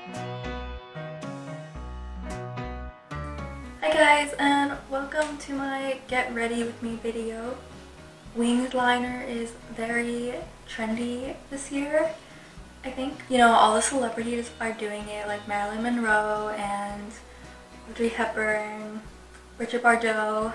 Hi guys, and welcome to my get ready with me video. Winged liner is very trendy this year. I think, all the celebrities are doing it, like Marilyn Monroe and Audrey Hepburn, Richard Bardot.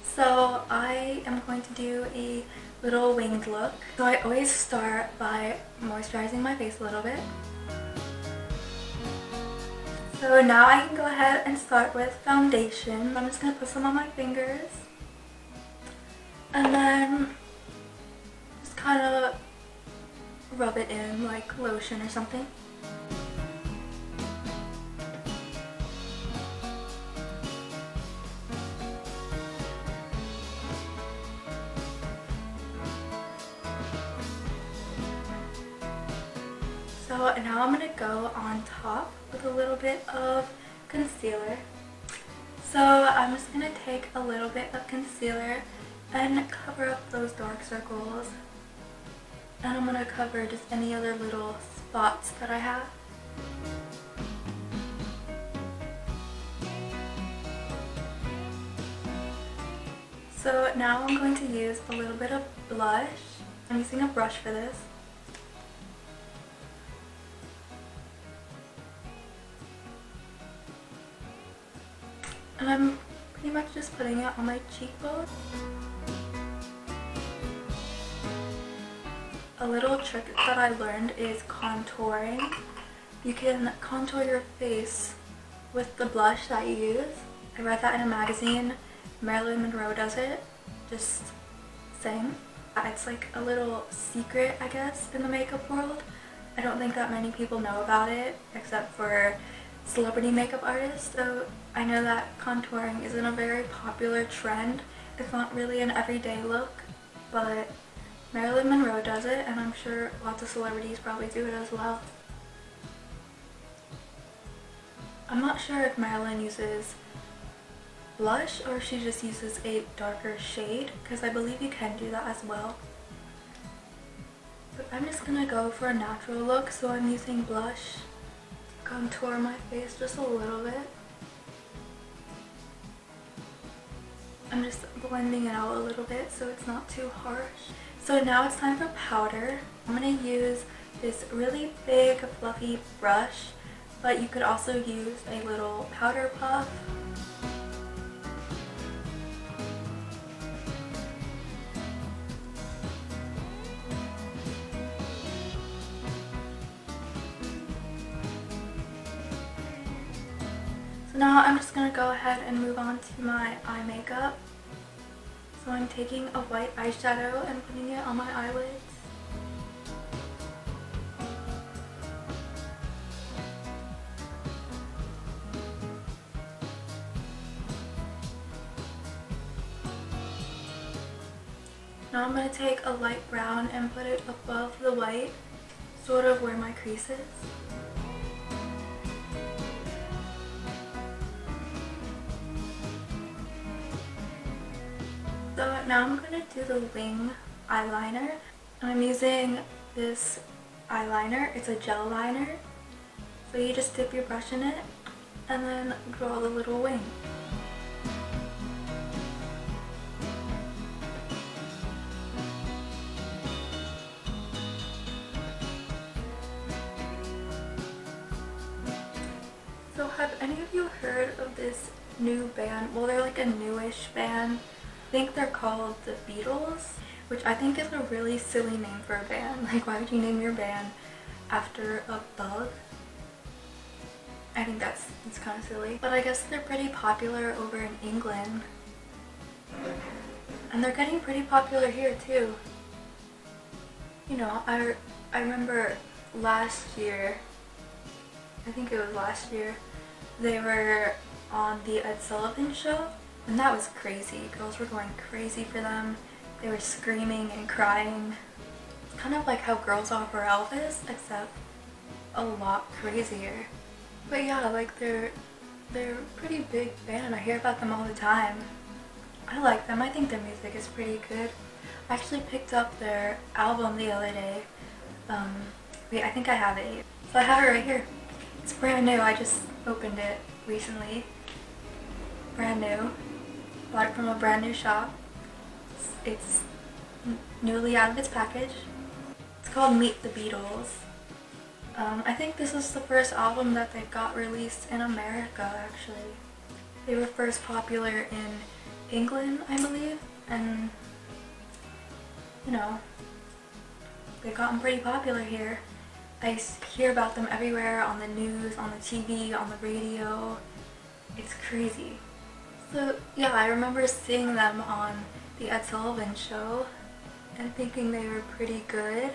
So I am going to do a little winged look. So I always start by moisturizing my face a little bit. So now I can go ahead and start with foundation. I'm just going to put some on my fingers. And then just kind of rub it in like lotion or something. So now I'm going to go on top with a little bit of concealer. So I'm just going to take a little bit of concealer and cover up those dark circles. And I'm going to cover just any other little spots that I have. So now I'm going to use a little bit of blush. I'm using a brush for this. And I'm pretty much just putting it on my cheekbone. A little trick that I learned is contouring. You can contour your face with the blush that you use. I read that in a magazine. Marilyn Monroe does it. Just saying. It's like a little secret, I guess, in the makeup world. I don't think that many people know about it except for celebrity makeup artists. So I know that contouring isn't a very popular trend. It's not really an everyday look, but Marilyn Monroe does it, and I'm sure lots of celebrities probably do it as well. I'm not sure if Marilyn uses blush or she just uses a darker shade, because I believe you can do that as well. But I'm just gonna go for a natural look, so I'm using blush to contour my face just a little bit. I'm just blending it out a little bit so it's not too harsh. So now it's time for powder. I'm going to use this really big fluffy brush, but you could also use a little powder puff. So now I'm just going to go ahead and move on to my eye makeup. So I'm taking a white eyeshadow and putting it on my eyelids. Now I'm going to take a light brown and put it above the white, sort of where my crease is. So now I'm going to do the wing eyeliner, and I'm using this eyeliner. It's a gel liner, so you just dip your brush in it and then draw the little wing. So have any of you heard of this new band? Well, they're like a newish band. I think they're called the Beatles, which I think is a really silly name for a band. Like, why would you name your band after a bug? I think it's kind of silly. But I guess they're pretty popular over in England. And they're getting pretty popular here too. I remember last year, I think it was last year, they were on the Ed Sullivan Show. And that was crazy. Girls were going crazy for them. They were screaming and crying. It's kind of like how girls are for Elvis, except a lot crazier. But yeah, like they're a pretty big band. I hear about them all the time. I like them. I think their music is pretty good. I actually picked up their album the other day. Wait, I think I have it here. So I have it right here. It's brand new. I just opened it recently. Brand new. Bought it from a brand new shop. It's newly out of its package. It's called Meet the Beatles. I think this is the first album that they got released in America, actually. They were first popular in England, I believe, and you know, they've gotten pretty popular here. I hear about them everywhere, on the news, on the TV, on the radio. It's crazy. So yeah, I remember seeing them on the Ed Sullivan Show and thinking they were pretty good.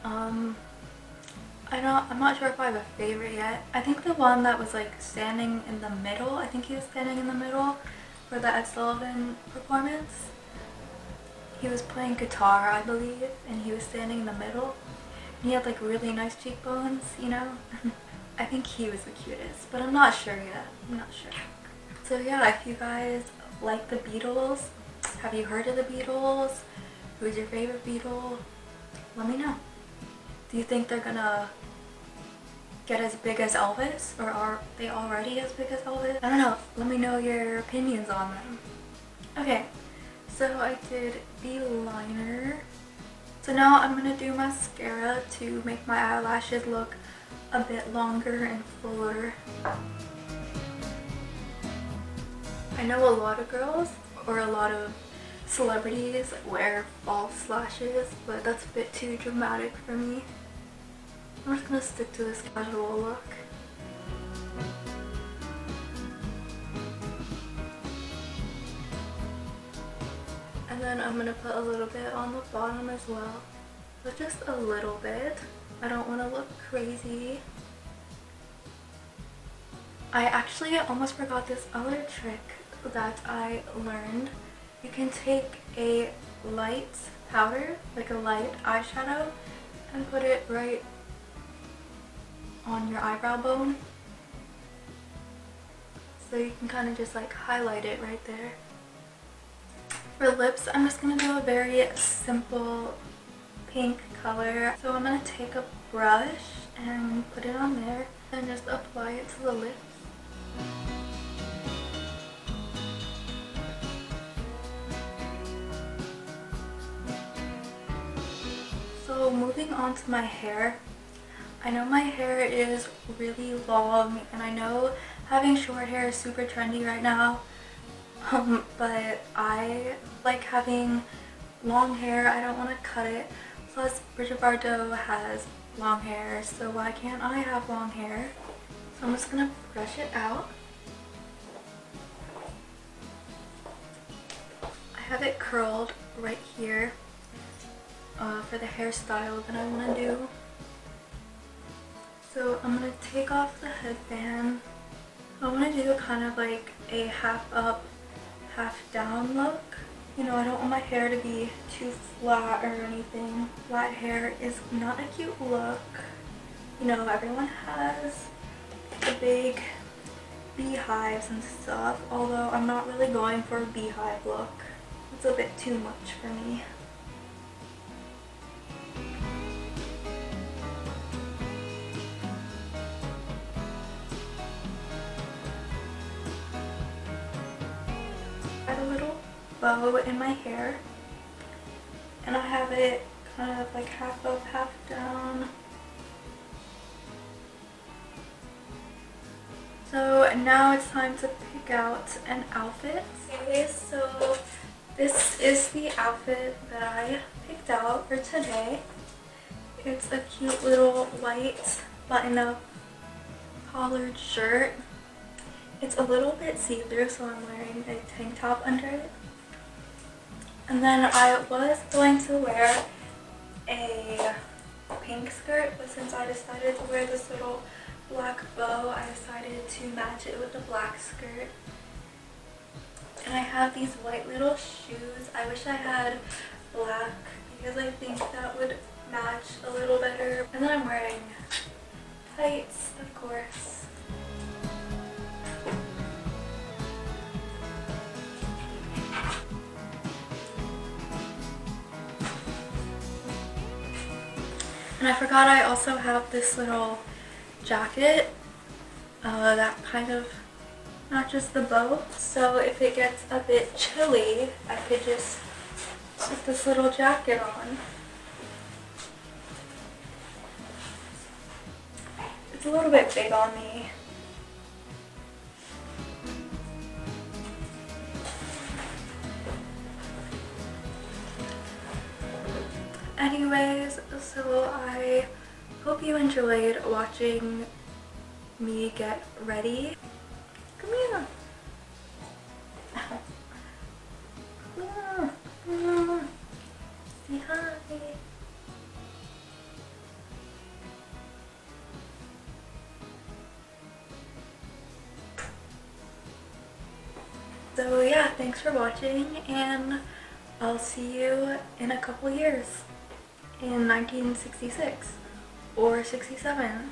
I'm not sure if I have a favorite yet. I think the one that was like standing in the middle, I think he was standing in the middle for the Ed Sullivan performance. He was playing guitar, I believe, and he was standing in the middle. And he had like really nice cheekbones, you know? I think he was the cutest, but I'm not sure yet. I'm not sure. So yeah, if you guys like the Beatles, have you heard of the Beatles? Who's your favorite Beatle? Let me know. Do you think they're gonna get as big as Elvis, or are they already as big as Elvis? I don't know. Let me know your opinions on them. Okay, so I did the liner. So now I'm gonna do mascara to make my eyelashes look a bit longer and fuller. I know a lot of girls, or a lot of celebrities, wear false lashes, but that's a bit too dramatic for me. I'm just gonna stick to this casual look. And then I'm gonna put a little bit on the bottom as well, but just a little bit. I don't want to look crazy. I actually almost forgot this other trick that I learned. You can take a light powder, like a light eyeshadow, and put it right on your eyebrow bone. So you can kind of just like highlight it right there. For lips, I'm just going to do a very simple pink color. So I'm going to take a brush and put it on there and just apply it to the lips. So moving on to my hair. I know my hair is really long, and I know having short hair is super trendy right now, but I like having long hair. I don't want to cut it. Plus, Bridget Bardot has long hair, so why can't I have long hair? So I'm just going to brush it out. I have it curled right here for the hairstyle that I want to do. So I'm going to take off the headband. I want to do kind of like a half up, half down look. You know, I don't want my hair to be too flat or anything. Flat hair is not a cute look. You know, everyone has the big beehives and stuff, although I'm not really going for a beehive look. It's a bit too much for me. A little bow in my hair, and I have it kind of like half up, half down. So now it's time to pick out an outfit. Okay, so this is the outfit that I picked out for today. It's a cute little white button-up collared shirt. It's a little bit see-through, so I'm wearing a tank top under it. And then I was going to wear a pink skirt, but since I decided to wear this little black bow, I decided to match it with the black skirt. And I have these white little shoes. I wish I had black because I think that would match a little better. And then I'm wearing tights, of course. And I forgot I also have this little jacket that kind of matches the bow. So if it gets a bit chilly, I could just put this little jacket on. It's a little bit big on me. Anyways, so I hope you enjoyed watching me get ready. Come here. Say hi. So yeah, thanks for watching, and I'll see you in a couple years in 1966 or 67.